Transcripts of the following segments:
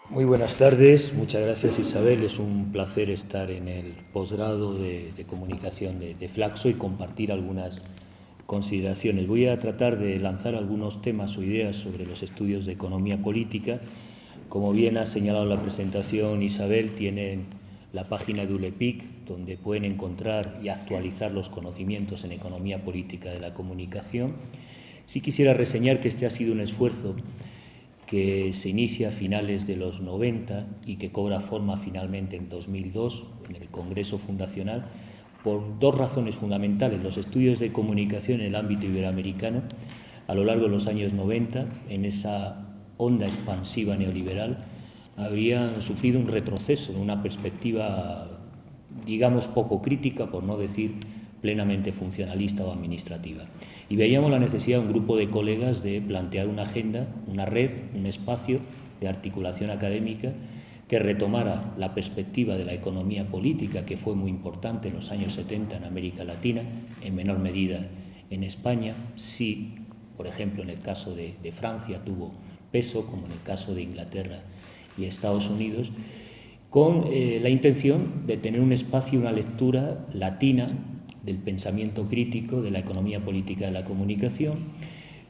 Muy buenas tardes, muchas gracias Isabel, es un placer estar en el posgrado de comunicación de Flaxo y compartir algunas consideraciones. Voy a tratar de lanzar algunos temas o ideas sobre los estudios de economía política. Como bien ha señalado la presentación Isabel, tienen la página de ULEPIC, donde pueden encontrar y actualizar los conocimientos en economía política de la comunicación. Sí quisiera reseñar que este ha sido un esfuerzo que se inicia a finales de los 90 y que cobra forma finalmente en 2002 en el Congreso Fundacional por dos razones fundamentales. Los estudios de comunicación en el ámbito iberoamericano a lo largo de los años 90, en esa onda expansiva neoliberal, habían sufrido un retroceso en una perspectiva, digamos, poco crítica, por no decir plenamente funcionalista o administrativa. Y veíamos la necesidad de un grupo de colegas de plantear una agenda, una red, un espacio de articulación académica que retomara la perspectiva de la economía política, que fue muy importante en los años 70 en América Latina, en menor medida en España. Sí, por ejemplo, en el caso de Francia tuvo peso, como en el caso de Inglaterra y Estados Unidos, con la intención de tener un espacio, una lectura latina del pensamiento crítico de la economía política de la comunicación,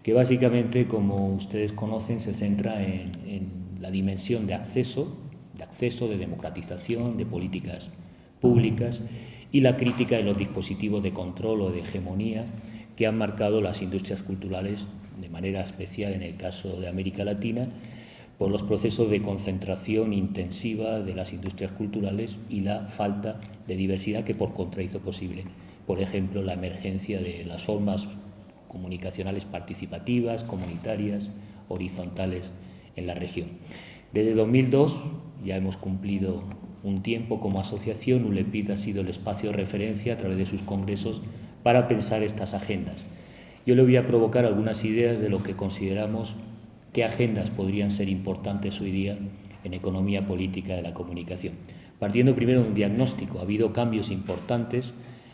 que básicamente, como ustedes conocen, se centra en la dimensión de acceso, de democratización, de políticas públicas y la crítica de los dispositivos de control o de hegemonía que han marcado las industrias culturales, de manera especial en el caso de América Latina, por los procesos de concentración intensiva de las industrias culturales y la falta de diversidad que por contra hizo posible, por ejemplo, la emergencia de las formas comunicacionales participativas, comunitarias, horizontales en la región. Desde 2002 ya hemos cumplido un tiempo como asociación. ULEPIC ha sido el espacio de referencia a través de sus congresos para pensar estas agendas. Yo le voy a provocar algunas ideas de lo que consideramos qué agendas podrían ser importantes hoy día en economía política de la comunicación. Partiendo primero de un diagnóstico, ha habido cambios importantes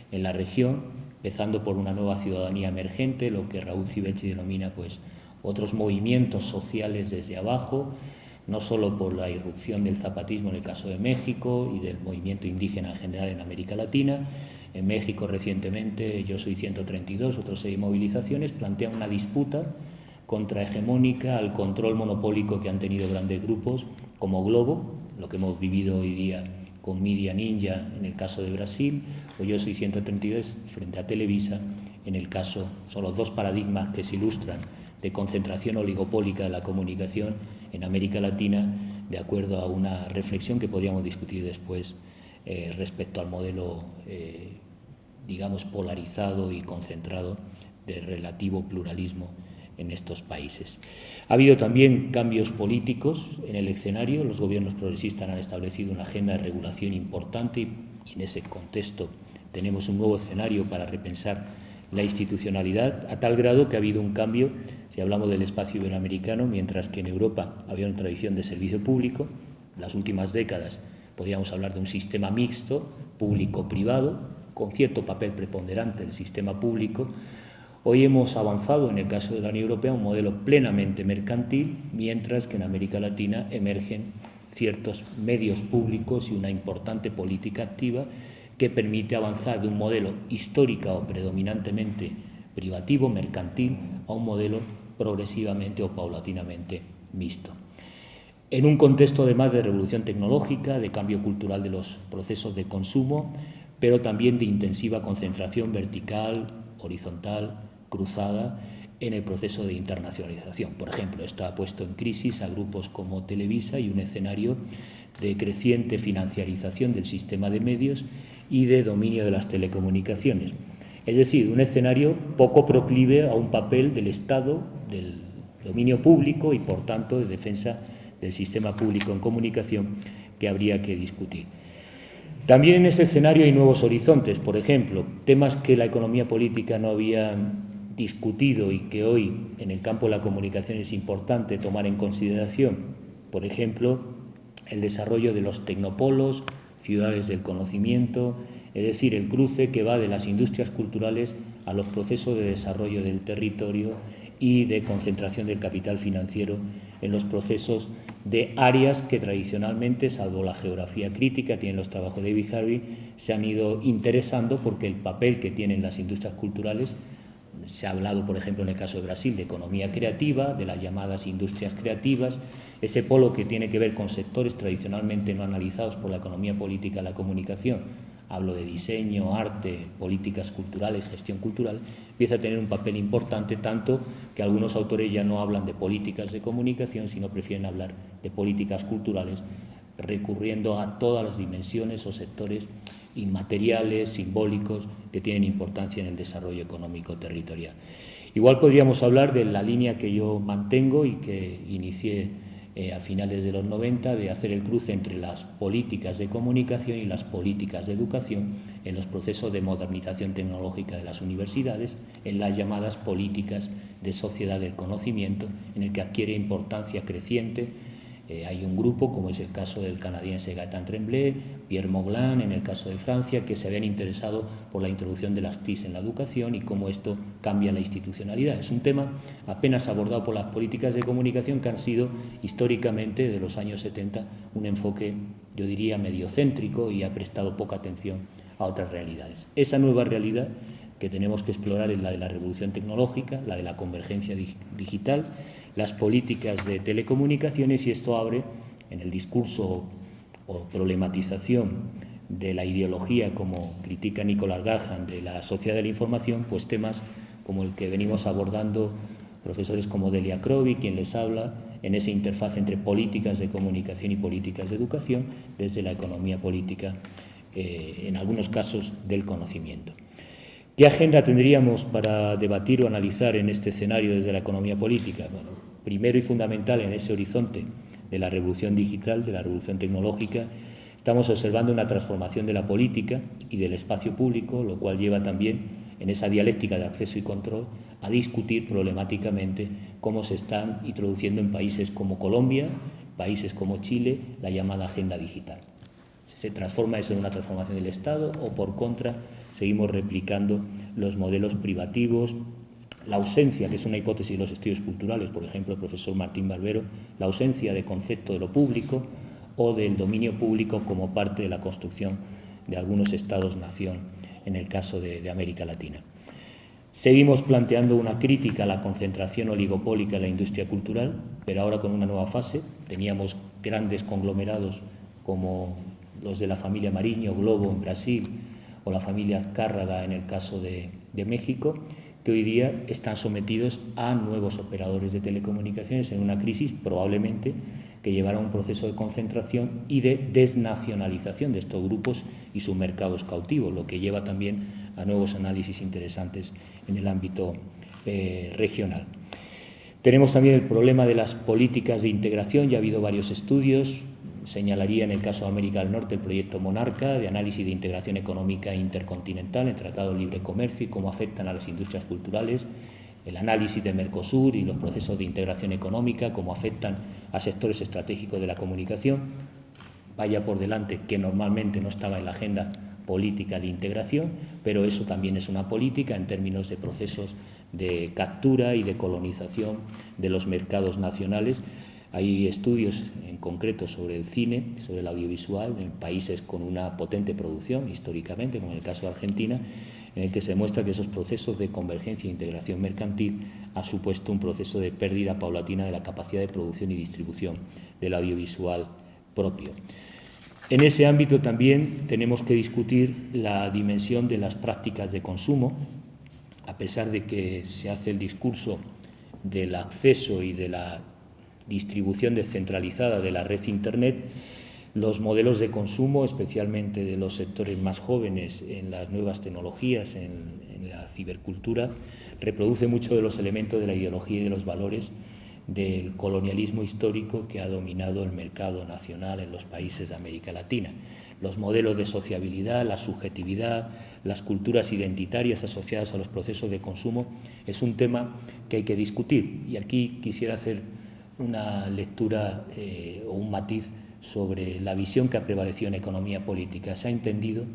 en la región, empezando por una nueva ciudadanía emergente, lo que Raúl Civechi denomina otros movimientos sociales desde abajo, no solo por la irrupción del zapatismo en el caso de México y del movimiento indígena en general en América Latina. En México recientemente, Yo Soy 132, otra serie de movilizaciones, plantean una disputa contrahegemónica al control monopólico que han tenido grandes grupos como Globo, lo que hemos vivido hoy día con Media Ninja en el caso de Brasil, o Yo Soy 132 frente a Televisa en el caso. Son los dos paradigmas que se ilustran de concentración oligopólica de la comunicación en América Latina, de acuerdo a una reflexión que podríamos discutir después respecto al modelo, digamos, polarizado y concentrado de relativo pluralismo en estos países. Ha habido también cambios políticos en el escenario. Los gobiernos progresistas han establecido una agenda de regulación importante y en ese contexto tenemos un nuevo escenario para repensar la institucionalidad, a tal grado que ha habido un cambio, si hablamos del espacio iberoamericano, mientras que en Europa había una tradición de servicio público. En las últimas décadas podríamos hablar de un sistema mixto, público-privado, con cierto papel preponderante del sistema público. Hoy hemos avanzado, en el caso de la Unión Europea, un modelo plenamente mercantil, mientras que en América Latina emergen ciertos medios públicos y una importante política activa que permite avanzar de un modelo histórico o predominantemente privativo, mercantil, a un modelo progresivamente o paulatinamente mixto. En un contexto además de revolución tecnológica, de cambio cultural de los procesos de consumo, pero también de intensiva concentración vertical, horizontal, cruzada en el proceso de internacionalización. Por ejemplo, esto ha puesto en crisis a grupos como Televisa y un escenario de creciente financiarización del sistema de medios y de dominio de las telecomunicaciones. Es decir, un escenario poco proclive a un papel del Estado, del dominio público y, por tanto, de defensa del sistema público en comunicación que habría que discutir. También en ese escenario hay nuevos horizontes, por ejemplo, temas que la economía política no había discutido y que hoy en el campo de la comunicación es importante tomar en consideración. Por ejemplo, el desarrollo de los tecnopolos, ciudades del conocimiento, es decir, el cruce que va de las industrias culturales a los procesos de desarrollo del territorio y de concentración del capital financiero en los procesos de áreas que tradicionalmente, salvo la geografía crítica, tienen los trabajos de David Harvey, se han ido interesando porque el papel que tienen las industrias culturales, se ha hablado, por ejemplo, en el caso de Brasil, de economía creativa, de las llamadas industrias creativas, ese polo que tiene que ver con sectores tradicionalmente no analizados por la economía política y la comunicación, hablo de diseño, arte, políticas culturales, gestión cultural, empieza a tener un papel importante, tanto que algunos autores ya no hablan de políticas de comunicación, sino prefieren hablar de políticas culturales, recurriendo a todas las dimensiones o sectores inmateriales, simbólicos, que tienen importancia en el desarrollo económico territorial. Igual podríamos hablar de la línea que yo mantengo y que inicié a finales de los 90, de hacer el cruce entre las políticas de comunicación y las políticas de educación en los procesos de modernización tecnológica de las universidades, en las llamadas políticas de sociedad del conocimiento, en el que adquiere importancia creciente. Hay un grupo, como es el caso del canadiense Gaëtan Tremblay, Pierre Moglan, en el caso de Francia, que se habían interesado por la introducción de las TIC en la educación y cómo esto cambia la institucionalidad. Es un tema apenas abordado por las políticas de comunicación, que han sido históricamente, de los años 70, un enfoque, yo diría, mediocéntrico, y ha prestado poca atención a otras realidades. Esa nueva realidad que tenemos que explorar es la de la revolución tecnológica, la de la convergencia digital, las políticas de telecomunicaciones, y esto abre en el discurso o problematización de la ideología, como critica Nicolás Gahan, de la sociedad de la información, pues temas como el que venimos abordando profesores como Delia Crovi, quien les habla, en esa interfaz entre políticas de comunicación y políticas de educación, desde la economía política, en algunos casos del conocimiento. ¿Qué agenda tendríamos para debatir o analizar en este escenario desde la economía política? Bueno, primero y fundamental, en ese horizonte de la revolución digital, de la revolución tecnológica, estamos observando una transformación de la política y del espacio público, lo cual lleva también, en esa dialéctica de acceso y control, a discutir problemáticamente cómo se están introduciendo en países como Colombia, países como Chile, la llamada agenda digital. ¿Se transforma eso en una transformación del Estado o, por contra, seguimos replicando los modelos privativos? La ausencia, que es una hipótesis de los estudios culturales, por ejemplo, el profesor Martín Barbero, la ausencia de concepto de lo público o del dominio público como parte de la construcción de algunos estados-nación, en el caso de América Latina. Seguimos planteando una crítica a la concentración oligopólica en la industria cultural, pero ahora con una nueva fase. Teníamos grandes conglomerados como los de la familia Mariño, Globo en Brasil, o la familia Azcárraga en el caso de México, que hoy día están sometidos a nuevos operadores de telecomunicaciones en una crisis probablemente que llevará a un proceso de concentración y de desnacionalización de estos grupos y sus mercados cautivos, lo que lleva también a nuevos análisis interesantes en el ámbito regional. Tenemos también el problema de las políticas de integración. Ya ha habido varios estudios. Señalaría en el caso de América del Norte el proyecto Monarca, de análisis de integración económica intercontinental, el Tratado de Libre Comercio y cómo afectan a las industrias culturales, el análisis de Mercosur y los procesos de integración económica, cómo afectan a sectores estratégicos de la comunicación. Vaya por delante que normalmente no estaba en la agenda política de integración, pero eso también es una política en términos de procesos de captura y de colonización de los mercados nacionales. Hay estudios en concreto sobre el cine, sobre el audiovisual, en países con una potente producción históricamente, como en el caso de Argentina, en el que se muestra que esos procesos de convergencia e integración mercantil ha supuesto un proceso de pérdida paulatina de la capacidad de producción y distribución del audiovisual propio. En ese ámbito también tenemos que discutir la dimensión de las prácticas de consumo, a pesar de que se hace el discurso del acceso y de la distribución descentralizada de la red Internet. Los modelos de consumo, especialmente de los sectores más jóvenes en las nuevas tecnologías, en la cibercultura, reproduce mucho de los elementos de la ideología y de los valores del colonialismo histórico que ha dominado el mercado nacional en los países de América Latina. Los modelos de sociabilidad, la subjetividad, las culturas identitarias asociadas a los procesos de consumo es un tema que hay que discutir. Y aquí quisiera hacer una lectura o un matiz sobre la visión que ha prevalecido en economía política. Se ha entendido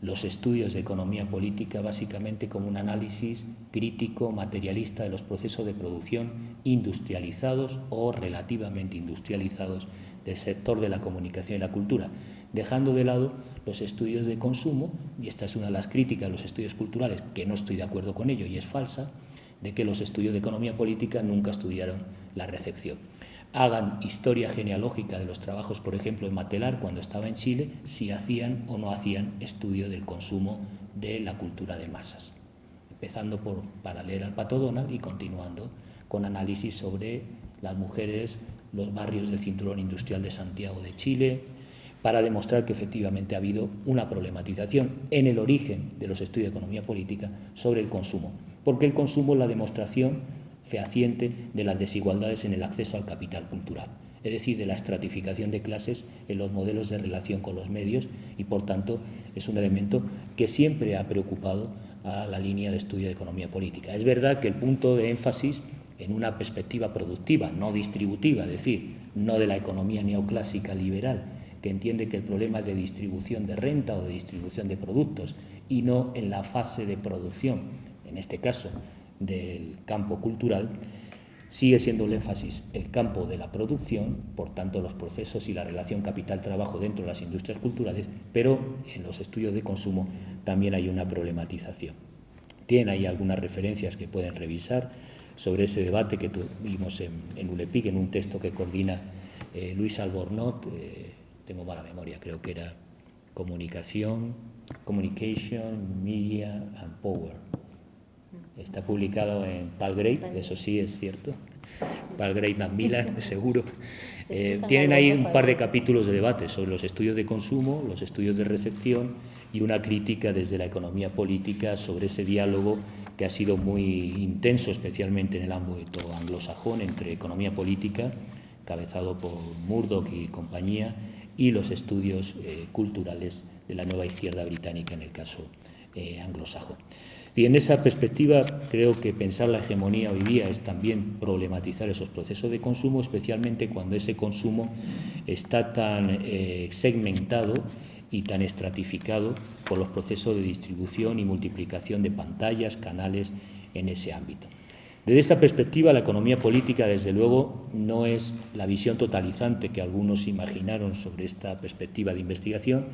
los estudios de economía política básicamente como un análisis crítico, materialista de los procesos de producción industrializados o relativamente industrializados del sector de la comunicación y la cultura, dejando de lado los estudios de consumo, y esta es una de las críticas a los estudios culturales, que no estoy de acuerdo con ello y es falsa, de que los estudios de economía política nunca estudiaron la recepción. Hagan historia genealógica de los trabajos, por ejemplo, en Matelar, cuando estaba en Chile, si hacían o no hacían estudio del consumo de la cultura de masas, empezando para leer al Pato Donald y continuando con análisis sobre las mujeres, los barrios del cinturón industrial de Santiago de Chile, para demostrar que efectivamente ha habido una problematización en el origen de los estudios de economía política sobre el consumo, porque el consumo es la demostración fehaciente de las desigualdades en el acceso al capital cultural, es decir, de la estratificación de clases en los modelos de relación con los medios, y por tanto es un elemento que siempre ha preocupado a la línea de estudio de economía política. Es verdad que el punto de énfasis en una perspectiva productiva, no distributiva, es decir, no de la economía neoclásica liberal, que entiende que el problema es de distribución de renta o de distribución de productos y no en la fase de producción, en este caso del campo cultural, sigue siendo el énfasis el campo de la producción, por tanto los procesos y la relación capital-trabajo dentro de las industrias culturales, pero en los estudios de consumo también hay una problematización. Tienen ahí algunas referencias que pueden revisar sobre ese debate que tuvimos en ULEPIC, en un texto que coordina Luis Albornoz, tengo mala memoria, creo que era Communication, Media and Power. Está publicado en Palgrave, eso sí es cierto, Palgrave Macmillan, seguro. Tienen ahí un par de capítulos de debate sobre los estudios de consumo, los estudios de recepción y una crítica desde la economía política sobre ese diálogo que ha sido muy intenso, especialmente en el ámbito anglosajón, entre economía política, cabezado por Murdoch y compañía, y los estudios culturales de la nueva izquierda británica en el caso anglosajón. Y en esa perspectiva creo que pensar la hegemonía hoy día es también problematizar esos procesos de consumo, especialmente cuando ese consumo está tan segmentado y tan estratificado por los procesos de distribución y multiplicación de pantallas, canales en ese ámbito. Desde esta perspectiva, la economía política, desde luego, no es la visión totalizante que algunos imaginaron sobre esta perspectiva de investigación,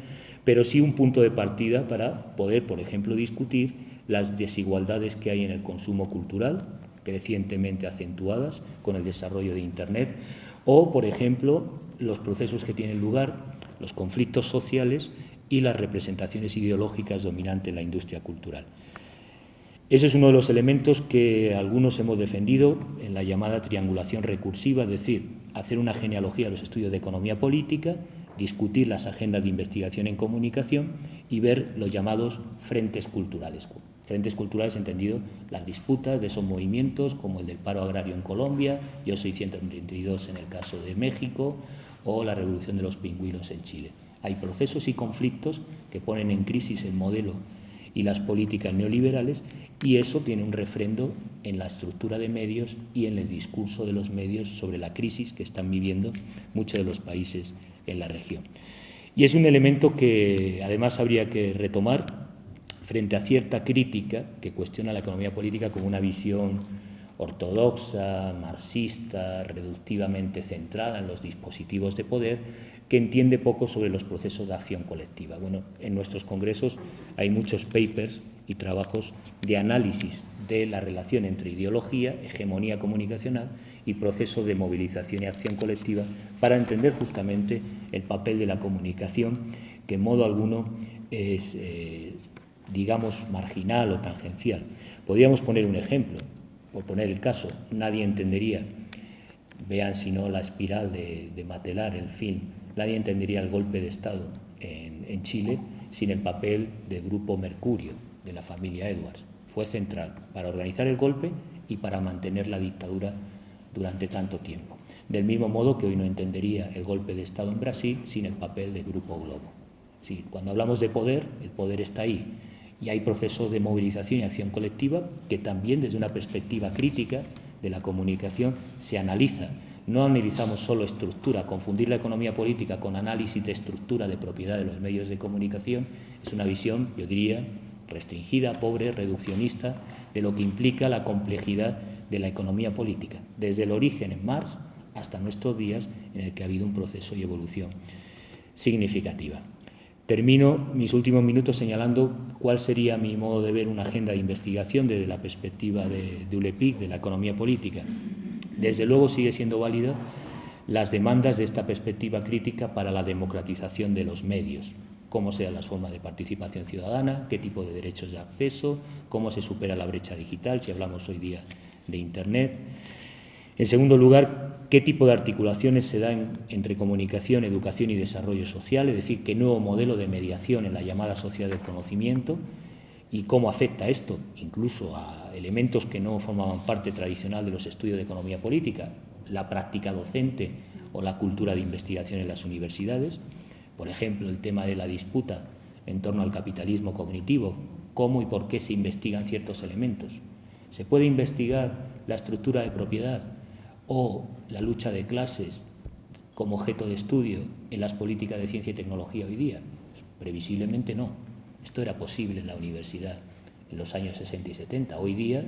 pero sí un punto de partida para poder, por ejemplo, discutir las desigualdades que hay en el consumo cultural, crecientemente acentuadas con el desarrollo de Internet, o, por ejemplo, los procesos que tienen lugar, los conflictos sociales y las representaciones ideológicas dominantes en la industria cultural. Ese es uno de los elementos que algunos hemos defendido en la llamada triangulación recursiva, es decir, hacer una genealogía de los estudios de economía política, discutir las agendas de investigación en comunicación y ver los llamados frentes culturales. Frentes culturales entendido las disputas de esos movimientos como el del paro agrario en Colombia, Yo Soy 132 en el caso de México o la revolución de los pingüinos en Chile. Hay procesos y conflictos que ponen en crisis el modelo y las políticas neoliberales, y eso tiene un refrendo en la estructura de medios y en el discurso de los medios sobre la crisis que están viviendo muchos de los países en la región. Y es un elemento que además habría que retomar frente a cierta crítica que cuestiona la economía política como una visión ortodoxa, marxista, reductivamente centrada en los dispositivos de poder, que entiende poco sobre los procesos de acción colectiva. Bueno, en nuestros congresos hay muchos papers y trabajos de análisis de la relación entre ideología, hegemonía comunicacional y proceso de movilización y acción colectiva para entender justamente el papel de la comunicación, que en modo alguno es, digamos, marginal o tangencial. Podríamos poner un ejemplo, o poner el caso, nadie entendería, vean si no La espiral de Matelar, el film, nadie entendería el golpe de Estado en Chile sin el papel del Grupo Mercurio, de la familia Edwards. Fue central para organizar el golpe y para mantener la dictadura durante tanto tiempo. Del mismo modo que hoy no entendería el golpe de Estado en Brasil sin el papel del Grupo Globo. Sí, cuando hablamos de poder, el poder está ahí. Y hay procesos de movilización y acción colectiva que también desde una perspectiva crítica de la comunicación se analiza no analizamos solo estructura. Confundir la economía política con análisis de estructura de propiedad de los medios de comunicación es una visión, yo diría, restringida, pobre, reduccionista de lo que implica la complejidad de la economía política, desde el origen en Marx hasta nuestros días, en el que ha habido un proceso y evolución significativa. Termino mis últimos minutos señalando cuál sería mi modo de ver una agenda de investigación desde la perspectiva de ULEPIC, de la economía política. Desde luego sigue siendo válida las demandas de esta perspectiva crítica para la democratización de los medios, cómo sean las formas de participación ciudadana, qué tipo de derechos de acceso, cómo se supera la brecha digital, si hablamos hoy día de Internet. En segundo lugar, qué tipo de articulaciones se dan entre comunicación, educación y desarrollo social, es decir, qué nuevo modelo de mediación en la llamada sociedad del conocimiento y cómo afecta esto incluso a elementos que no formaban parte tradicional de los estudios de economía política, la práctica docente o la cultura de investigación en las universidades. Por ejemplo, el tema de la disputa en torno al capitalismo cognitivo, cómo y por qué se investigan ciertos elementos. ¿Se puede investigar la estructura de propiedad o la lucha de clases como objeto de estudio en las políticas de ciencia y tecnología hoy día? Pues, previsiblemente no. Esto era posible en la universidad en los años 60 y 70. Hoy día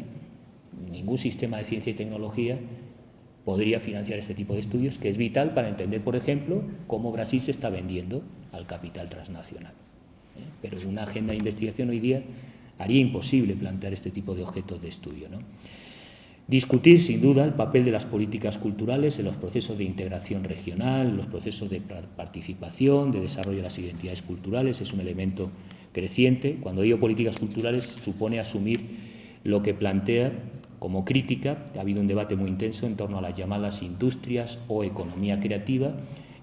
ningún sistema de ciencia y tecnología podría financiar este tipo de estudios, que es vital para entender, por ejemplo, cómo Brasil se está vendiendo al capital transnacional. Pero una agenda de investigación hoy día haría imposible plantear este tipo de objetos de estudio, ¿no? Discutir, sin duda, el papel de las políticas culturales en los procesos de integración regional, en los procesos de participación, de desarrollo de las identidades culturales, es un elemento creciente. Cuando digo políticas culturales, supone asumir lo que plantea como crítica. Ha habido un debate muy intenso en torno a las llamadas industrias o economía creativa,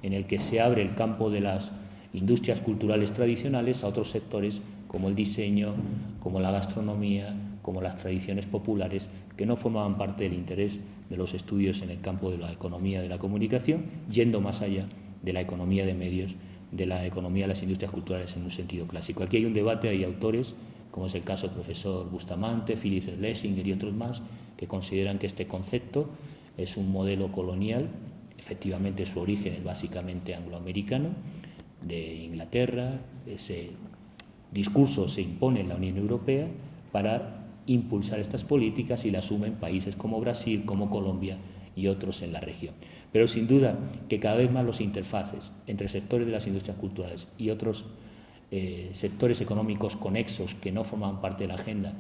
en el que se abre el campo de las industrias culturales tradicionales a otros sectores como el diseño, como la gastronomía, como las tradiciones populares, que no formaban parte del interés de los estudios en el campo de la economía de la comunicación, yendo más allá de la economía de medios, de la economía de las industrias culturales en un sentido clásico. Aquí hay un debate, hay autores, como es el caso del profesor Bustamante, Philip Schlesinger y otros más, que consideran que este concepto es un modelo colonial. Efectivamente, su origen es básicamente angloamericano, de Inglaterra. Ese discurso se impone en la Unión Europea para impulsar estas políticas y la asumen países como Brasil, como Colombia y otros en la región. Pero sin duda que cada vez más los interfaces entre sectores de las industrias culturales y otros sectores económicos conexos que no forman parte de la agenda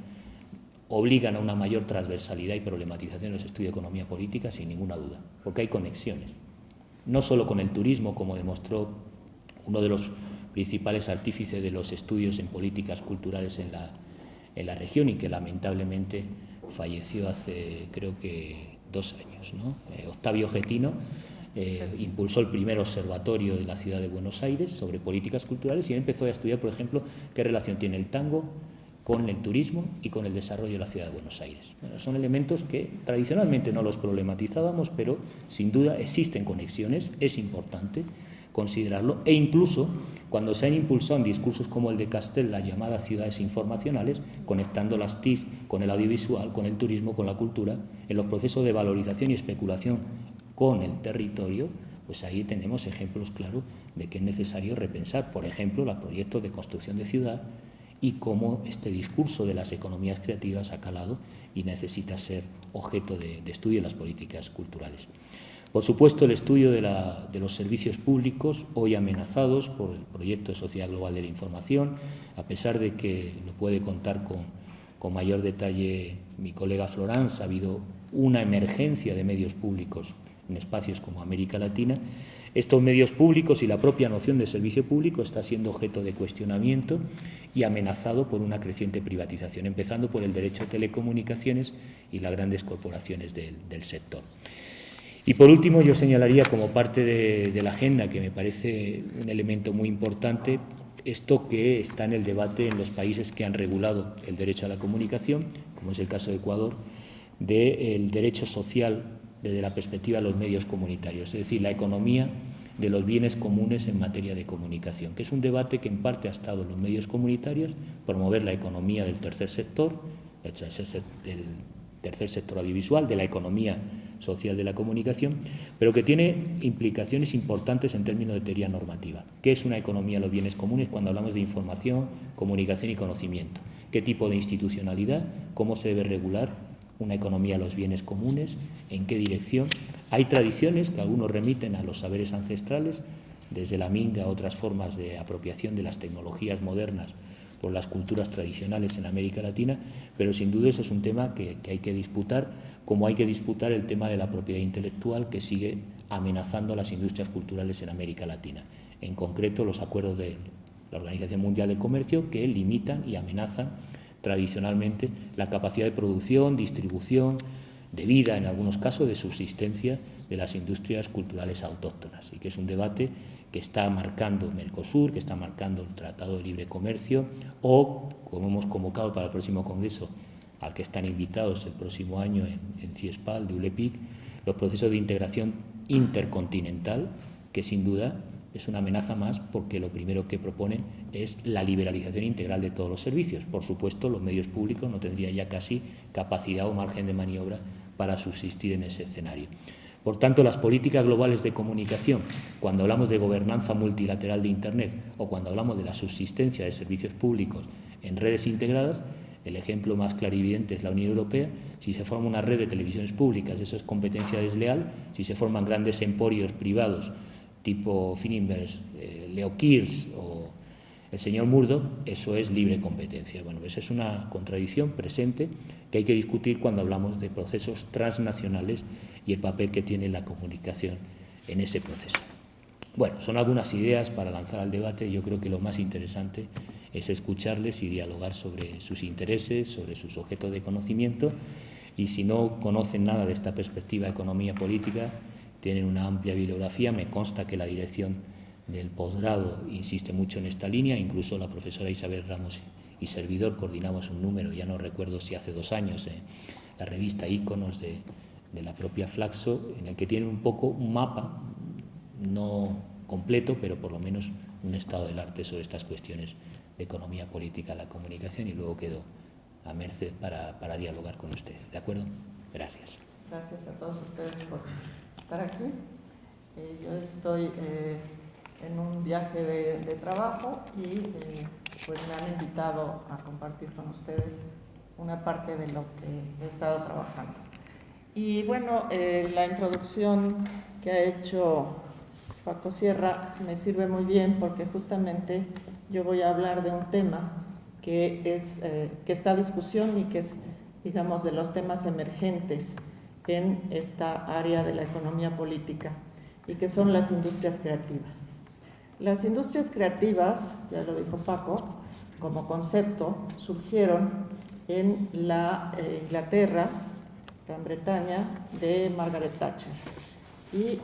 obligan a una mayor transversalidad y problematización de los estudios de economía política, sin ninguna duda, porque hay conexiones, no solo con el turismo, como demostró uno de los principales artífices de los estudios en políticas culturales en la región y que lamentablemente falleció hace, creo que 2 años, ¿no? Octavio Getino impulsó el primer observatorio de la ciudad de Buenos Aires sobre políticas culturales y empezó a estudiar, por ejemplo, qué relación tiene el tango con el turismo y con el desarrollo de la ciudad de Buenos Aires. Bueno, son elementos que tradicionalmente no los problematizábamos, pero sin duda existen conexiones, es importante considerarlo, e incluso cuando se han impulsado en discursos como el de Castel las llamadas ciudades informacionales, conectando las TIC con el audiovisual, con el turismo, con la cultura, en los procesos de valorización y especulación con el territorio, pues ahí tenemos ejemplos claros de que es necesario repensar, por ejemplo, los proyectos de construcción de ciudad y cómo este discurso de las economías creativas ha calado y necesita ser objeto de estudio en las políticas culturales. Por supuesto, el estudio de los servicios públicos, hoy amenazados por el proyecto de Sociedad Global de la Información, a pesar de que lo puede contar con mayor detalle mi colega Florence, ha habido una emergencia de medios públicos en espacios como América Latina. Estos medios públicos y la propia noción de servicio público está siendo objeto de cuestionamiento y amenazado por una creciente privatización, empezando por el derecho a telecomunicaciones y las grandes corporaciones del sector. Y por último, yo señalaría como parte de la agenda, que me parece un elemento muy importante, esto que está en el debate en los países que han regulado el derecho a la comunicación, como es el caso de Ecuador, del derecho social desde la perspectiva de los medios comunitarios, es decir, la economía de los bienes comunes en materia de comunicación, que es un debate que en parte ha estado en los medios comunitarios, promover la economía del tercer sector, del tercer sector audiovisual, de la economía social de la comunicación, pero que tiene implicaciones importantes en términos de teoría normativa. ¿Qué es una economía de los bienes comunes cuando hablamos de información, comunicación y conocimiento? ¿Qué tipo de institucionalidad? ¿Cómo se debe regular una economía de los bienes comunes? ¿En qué dirección? Hay tradiciones que algunos remiten a los saberes ancestrales, desde la minga a otras formas de apropiación de las tecnologías modernas por las culturas tradicionales en América Latina, pero sin duda ese es un tema que hay que disputar, como hay que disputar el tema de la propiedad intelectual que sigue amenazando a las industrias culturales en América Latina. En concreto, los acuerdos de la Organización Mundial de Comercio que limitan y amenazan tradicionalmente la capacidad de producción, distribución, de vida, en algunos casos, de subsistencia de las industrias culturales autóctonas, y que es un debate que está marcando Mercosur, que está marcando el Tratado de Libre Comercio, o, como hemos convocado para el próximo Congreso, al que están invitados el próximo año en CIESPAL, de ULEPIC, los procesos de integración intercontinental, que sin duda es una amenaza más, porque lo primero que proponen es la liberalización integral de todos los servicios. Por supuesto, los medios públicos no tendrían ya casi capacidad o margen de maniobra para subsistir en ese escenario. Por tanto, las políticas globales de comunicación, cuando hablamos de gobernanza multilateral de Internet o cuando hablamos de la subsistencia de servicios públicos en redes integradas, el ejemplo más clarividente es la Unión Europea. Si se forma una red de televisiones públicas, eso es competencia desleal. Si se forman grandes emporios privados tipo Fininvest, Leo Kirsch o el señor Murdoch, eso es libre competencia. Bueno, esa es una contradicción presente que hay que discutir cuando hablamos de procesos transnacionales y el papel que tiene la comunicación en ese proceso. Bueno, son algunas ideas para lanzar al debate. Yo creo que lo más interesante es escucharles y dialogar sobre sus intereses, sobre sus objetos de conocimiento, y si no conocen nada de esta perspectiva de economía política, tienen una amplia bibliografía. Me consta que la dirección del posgrado insiste mucho en esta línea, incluso la profesora Isabel Ramos y servidor coordinamos un número, ya no recuerdo si hace 2 años, la revista Íconos de la propia Flaxo, en el que tienen un poco un mapa, no completo, pero por lo menos un estado del arte sobre estas cuestiones de economía política, la comunicación, y luego quedo a merced para dialogar con ustedes. ¿De acuerdo? Gracias. Gracias a todos ustedes por estar aquí. Yo estoy en un viaje de trabajo y pues me han invitado a compartir con ustedes una parte de lo que he estado trabajando. Y bueno, la introducción que ha hecho Paco Sierra me sirve muy bien, porque justamente yo voy a hablar de un tema que está a discusión y que es, digamos, de los temas emergentes en esta área de la economía política, y que son las industrias creativas. Las industrias creativas, ya lo dijo Paco, como concepto, surgieron en la Inglaterra, Gran Bretaña, de Margaret Thatcher. ¿Y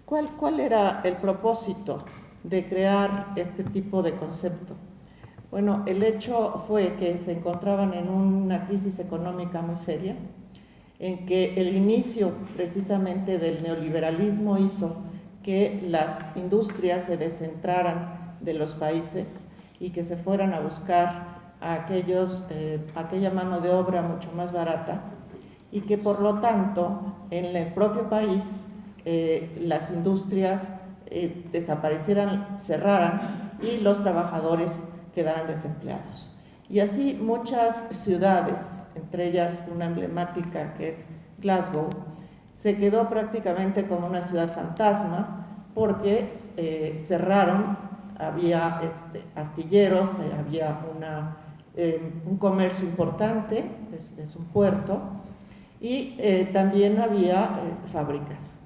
cuál era el propósito de crear este tipo de concepto? Bueno, el hecho fue que se encontraban en una crisis económica muy seria, en que el inicio precisamente del neoliberalismo hizo que las industrias se descentraran de los países y que se fueran a buscar a aquella mano de obra mucho más barata, y que por lo tanto en el propio país las industrias desaparecieran, cerraran, y los trabajadores quedaran desempleados. Y así muchas ciudades, entre ellas una emblemática que es Glasgow, se quedó prácticamente como una ciudad fantasma, porque cerraron, había astilleros, había un comercio importante, es un puerto, y también había fábricas.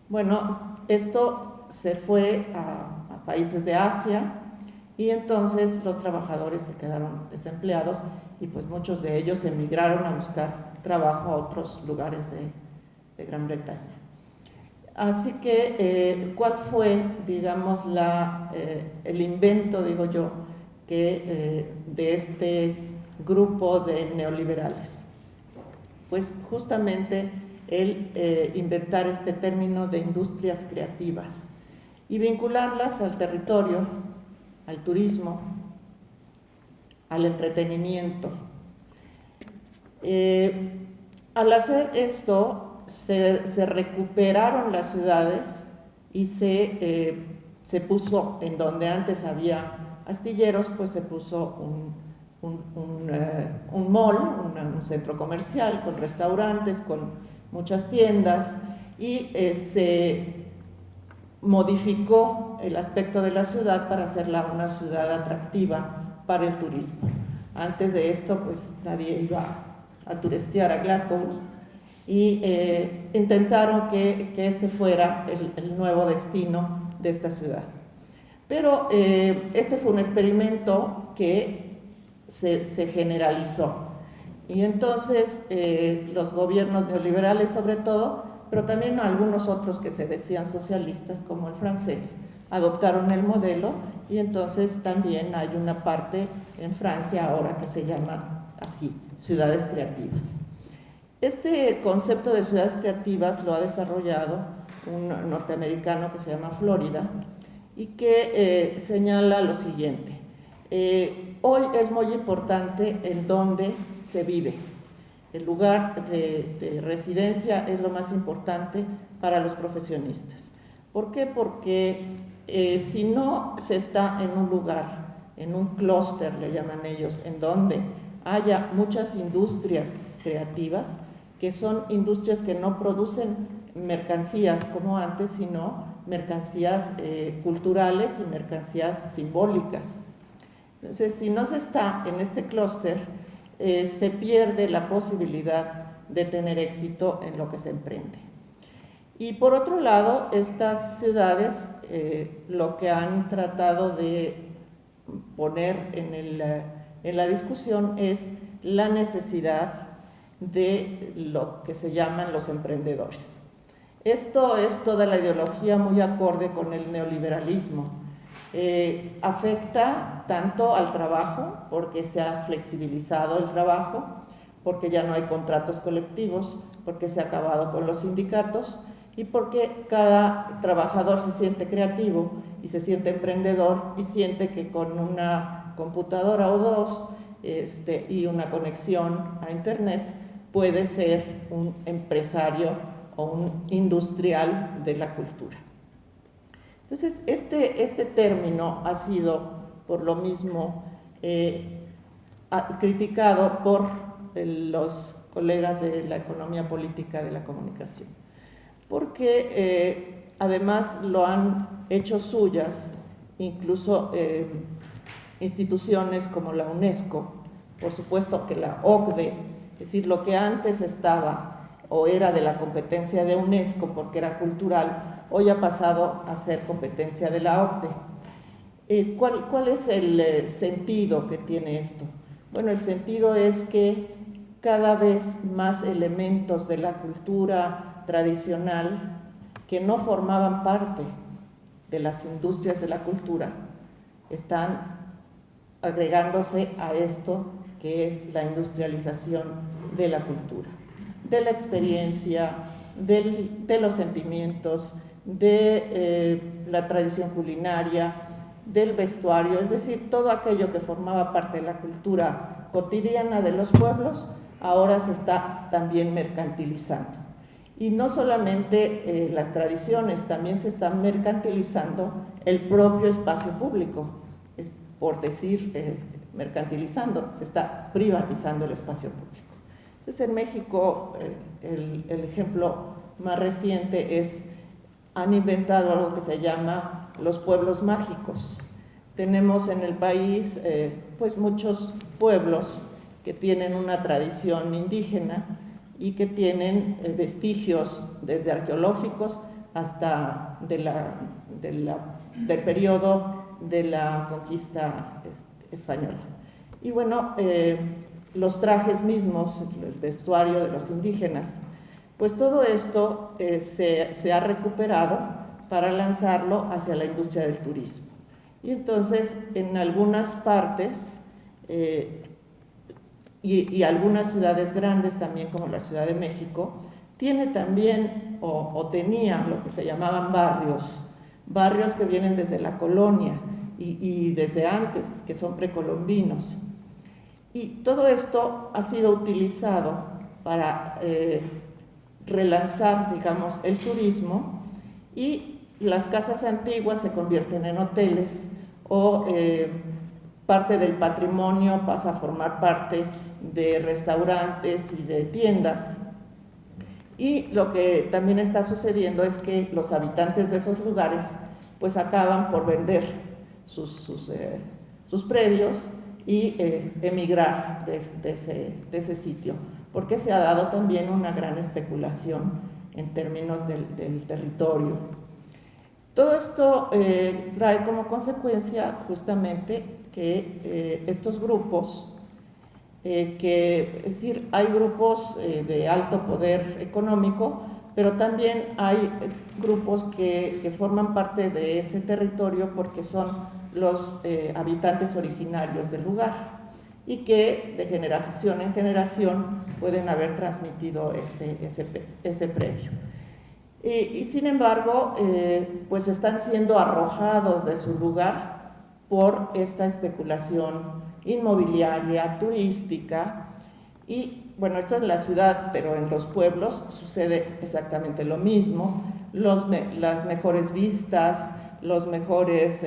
Bueno, esto se fue a países de Asia, y entonces los trabajadores se quedaron desempleados, y pues muchos de ellos emigraron a buscar trabajo a otros lugares de Gran Bretaña. Así que, ¿cuál fue, digamos, el invento, digo yo, de este grupo de neoliberales? Pues justamente el inventar este término de industrias creativas y vincularlas al territorio, al turismo, al entretenimiento. Al hacer esto, se recuperaron las ciudades y se puso, en donde antes había astilleros, pues se puso un mall, un centro comercial con restaurantes, con muchas tiendas, y se modificó el aspecto de la ciudad para hacerla una ciudad atractiva para el turismo. Antes de esto, pues nadie iba a turistear a Glasgow, y intentaron que este fuera el nuevo destino de esta ciudad. Pero este fue un experimento que se generalizó, y entonces los gobiernos neoliberales sobre todo, pero también algunos otros que se decían socialistas como el francés, adoptaron el modelo, y entonces también hay una parte en Francia ahora que se llama así, ciudades creativas. Este concepto de ciudades creativas lo ha desarrollado un norteamericano que se llama Florida, y que señala lo siguiente: hoy es muy importante en dónde se vive. El lugar de residencia es lo más importante para los profesionistas. ¿Por qué? Porque si no se está en un lugar, en un clúster, le llaman ellos, en donde haya muchas industrias creativas, que son industrias que no producen mercancías como antes, sino mercancías culturales y mercancías simbólicas. Entonces, si no se está en este clúster, se pierde la posibilidad de tener éxito en lo que se emprende. Y por otro lado, estas ciudades lo que han tratado de poner en la discusión es la necesidad de lo que se llaman los emprendedores. Esto es toda la ideología muy acorde con el neoliberalismo. Afecta tanto al trabajo, porque se ha flexibilizado el trabajo, porque ya no hay contratos colectivos, porque se ha acabado con los sindicatos, y porque cada trabajador se siente creativo y se siente emprendedor, y siente que con una computadora o dos y una conexión a internet puede ser un empresario o un industrial de la cultura. Entonces, este término ha sido, por lo mismo, criticado por los colegas de la economía política de la comunicación, porque además lo han hecho suyas, incluso instituciones como la UNESCO, por supuesto que la OCDE, es decir, lo que antes estaba o era de la competencia de UNESCO porque era cultural, hoy ha pasado a ser competencia de la OCDE. ¿Cuál es el sentido que tiene esto? Bueno, el sentido es que cada vez más elementos de la cultura tradicional que no formaban parte de las industrias de la cultura están agregándose a esto que es la industrialización de la cultura, de la experiencia, de los sentimientos, de la tradición culinaria, del vestuario, es decir, todo aquello que formaba parte de la cultura cotidiana de los pueblos, ahora se está también mercantilizando. Y no solamente las tradiciones, también se está mercantilizando el propio espacio público, es por decir mercantilizando, se está privatizando el espacio público. Entonces, en México, el ejemplo más reciente es, han inventado algo que se llama los pueblos mágicos. Tenemos en el país pues muchos pueblos que tienen una tradición indígena y que tienen vestigios desde arqueológicos hasta del periodo de la conquista española. Y bueno, los trajes mismos, el vestuario de los indígenas, pues todo esto se ha recuperado para lanzarlo hacia la industria del turismo. Y entonces, en algunas partes y algunas ciudades grandes también, como la Ciudad de México, tiene también o tenía lo que se llamaban barrios que vienen desde la colonia y desde antes, que son precolombinos. Y todo esto ha sido utilizado para relanzar, digamos, el turismo, y las casas antiguas se convierten en hoteles o parte del patrimonio pasa a formar parte de restaurantes y de tiendas. Y lo que también está sucediendo es que los habitantes de esos lugares pues acaban por vender sus predios y emigrar de ese sitio, porque se ha dado también una gran especulación en términos del territorio. Todo esto trae como consecuencia justamente que estos grupos, es decir, hay grupos de alto poder económico, pero también hay grupos que forman parte de ese territorio porque son los habitantes originarios del lugar y que de generación en generación pueden haber transmitido ese predio. Y sin embargo, pues están siendo arrojados de su lugar por esta especulación inmobiliaria, turística, y bueno, esto en la ciudad, pero en los pueblos sucede exactamente lo mismo. Las mejores vistas, los mejores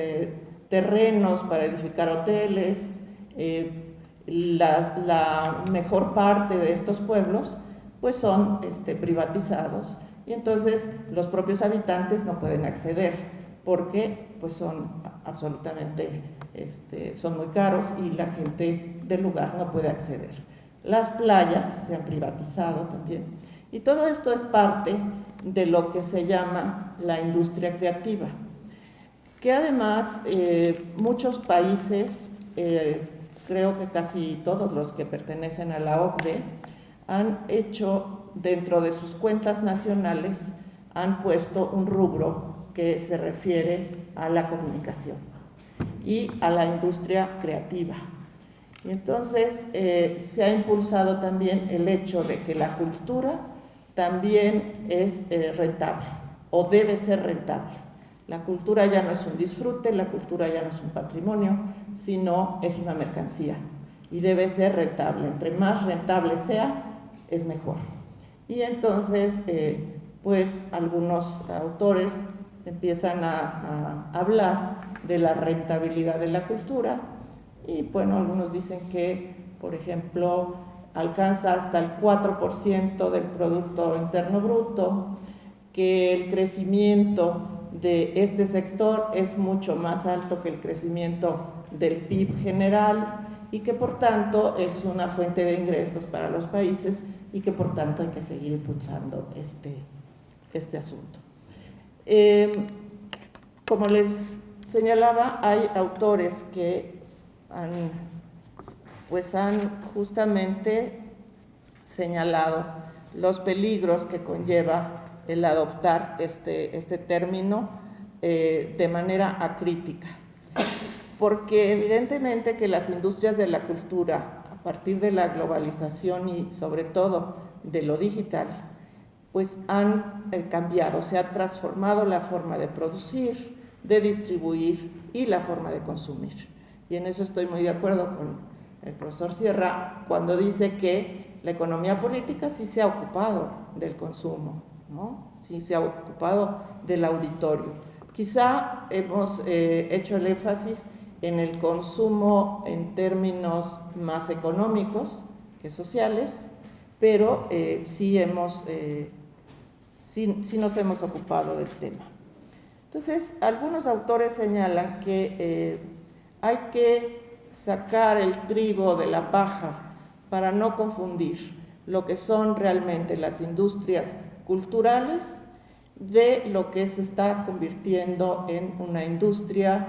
terrenos para edificar hoteles, la mejor parte de estos pueblos pues son privatizados, y entonces los propios habitantes no pueden acceder porque pues son absolutamente son muy caros y la gente del lugar no puede acceder. Las playas se han privatizado también, y todo esto es parte de lo que se llama la industria creativa, que además muchos países, creo que casi todos los que pertenecen a la OCDE, han hecho dentro de sus cuentas nacionales, han puesto un rubro que se refiere a la comunicación y a la industria creativa. Y entonces se ha impulsado también el hecho de que la cultura también es rentable o debe ser rentable. La cultura ya no es un disfrute, la cultura ya no es un patrimonio, sino es una mercancía y debe ser rentable. Entre más rentable sea, es mejor. Y entonces, pues algunos autores empiezan a hablar de la rentabilidad de la cultura, y bueno, algunos dicen que, por ejemplo, alcanza hasta el 4% del Producto Interno Bruto, que el crecimiento de este sector es mucho más alto que el crecimiento del PIB general, y que por tanto es una fuente de ingresos para los países, y que por tanto hay que seguir impulsando este asunto. Como les señalaba, hay autores que han justamente señalado los peligros que conlleva el adoptar este término de manera acrítica, porque evidentemente que las industrias de la cultura, a partir de la globalización y sobre todo de lo digital, pues han cambiado, se ha transformado la forma de producir, de distribuir y la forma de consumir. Y en eso estoy muy de acuerdo con el profesor Sierra cuando dice que la economía política sí se ha ocupado del consumo, ¿no? Sí se ha ocupado del auditorio. Quizá hemos hecho el énfasis en el consumo en términos más económicos que sociales, pero sí nos hemos ocupado del tema. Entonces, algunos autores señalan que hay que sacar el trigo de la paja para no confundir lo que son realmente las industrias culturales de lo que se está convirtiendo en una industria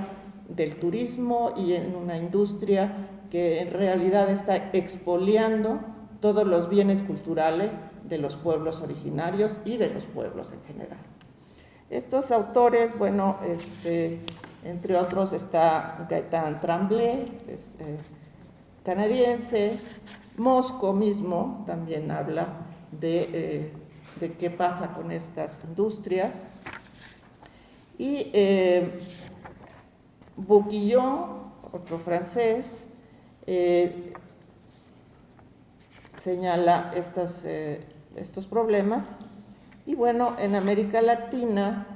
del turismo y en una industria que en realidad está expoliando todos los bienes culturales de los pueblos originarios y de los pueblos en general. Estos autores, bueno, entre otros está Gaëtan Tremblay, es canadiense. Mosco mismo también habla de qué pasa con estas industrias. Y Bourguignon, otro francés, señala estos problemas. Y bueno, en América Latina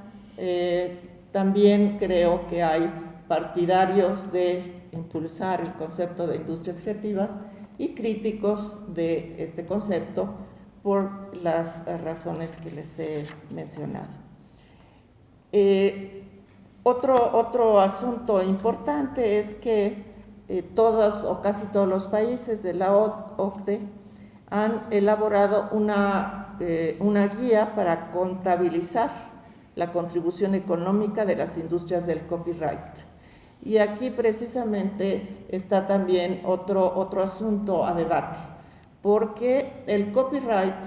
también creo que hay partidarios de impulsar el concepto de industrias creativas y críticos de este concepto por las razones que les he mencionado. Otro asunto importante es que todos o casi todos los países de la OCDE han elaborado una guía para contabilizar la contribución económica de las industrias del copyright. Y aquí precisamente está también otro asunto a debate, porque el copyright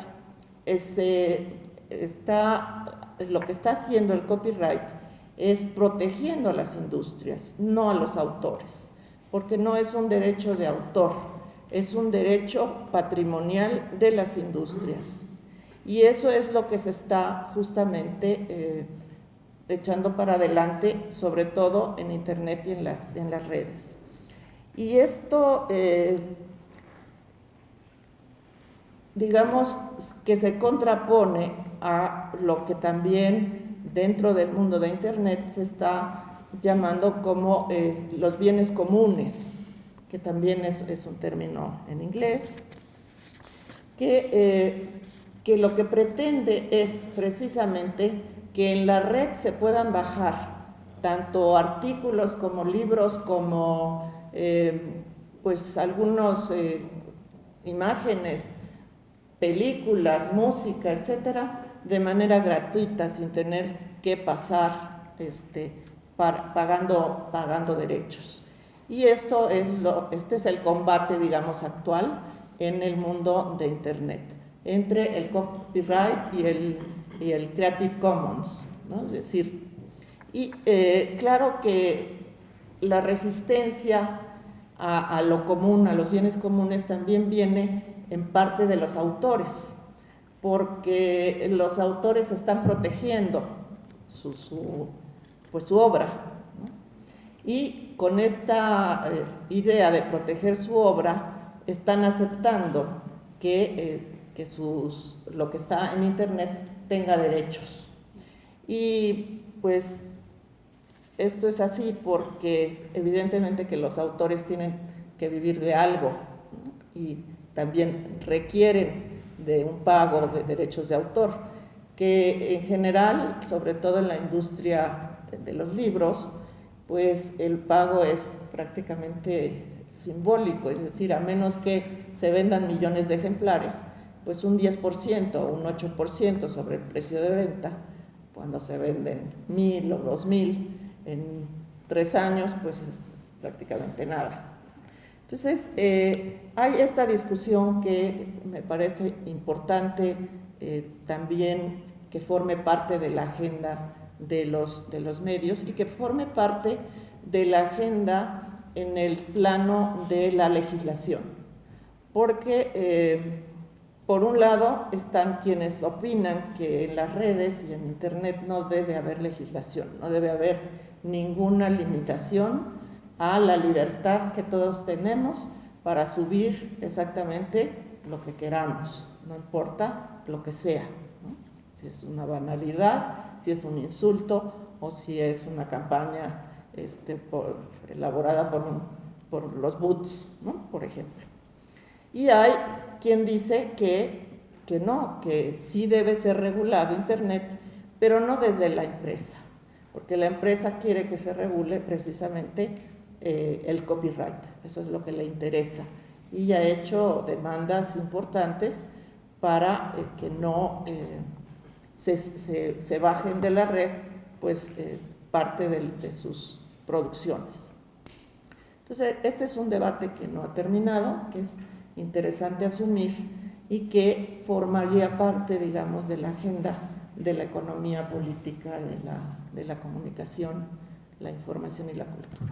lo que está haciendo el copyright es protegiendo a las industrias, no a los autores, porque no es un derecho de autor, es un derecho patrimonial de las industrias. Y eso es lo que se está justamente echando para adelante, sobre todo en Internet y en las redes. Y esto, digamos, que se contrapone a lo que también dentro del mundo de Internet se está llamando como los bienes comunes, que también es un término en inglés, que lo que pretende es precisamente que en la red se puedan bajar tanto artículos como libros, como pues algunas imágenes, películas, música, etcétera, de manera gratuita, sin tener que pasar pagando derechos. Y este es el combate, digamos, actual en el mundo de Internet, entre el copyright y el Creative Commons, ¿no? Es decir, claro que la resistencia a lo común, a los bienes comunes, también viene en parte de los autores, porque los autores están protegiendo su obra, ¿no? Y con esta idea de proteger su obra, están aceptando que lo que está en Internet tenga derechos. Y pues esto es así porque evidentemente que los autores tienen que vivir de algo, ¿no? Y también requieren de un pago de derechos de autor, que en general, sobre todo en la industria de los libros, pues el pago es prácticamente simbólico, es decir, a menos que se vendan millones de ejemplares, pues un 10% o un 8% sobre el precio de venta. Cuando se venden 1,000 o 2,000 en 3 años, pues es prácticamente nada. Entonces, hay esta discusión que me parece importante también que forme parte de la agenda de los medios y que forme parte de la agenda en el plano de la legislación. Porque, por un lado, están quienes opinan que en las redes y en Internet no debe haber legislación, no debe haber ninguna limitación a la libertad que todos tenemos para subir exactamente lo que queramos, no importa lo que sea, ¿no? Si es una banalidad, si es un insulto o si es una campaña elaborada por los bots, ¿no? Por ejemplo. Y hay quien dice que no, que sí debe ser regulado Internet, pero no desde la empresa, porque la empresa quiere que se regule precisamente el copyright, eso es lo que le interesa, y ha hecho demandas importantes para que no se bajen de la red pues parte de sus producciones. Entonces, este es un debate que no ha terminado, que es interesante asumir y que formaría parte, digamos, de la agenda de la economía política, de la comunicación, la información y la cultura.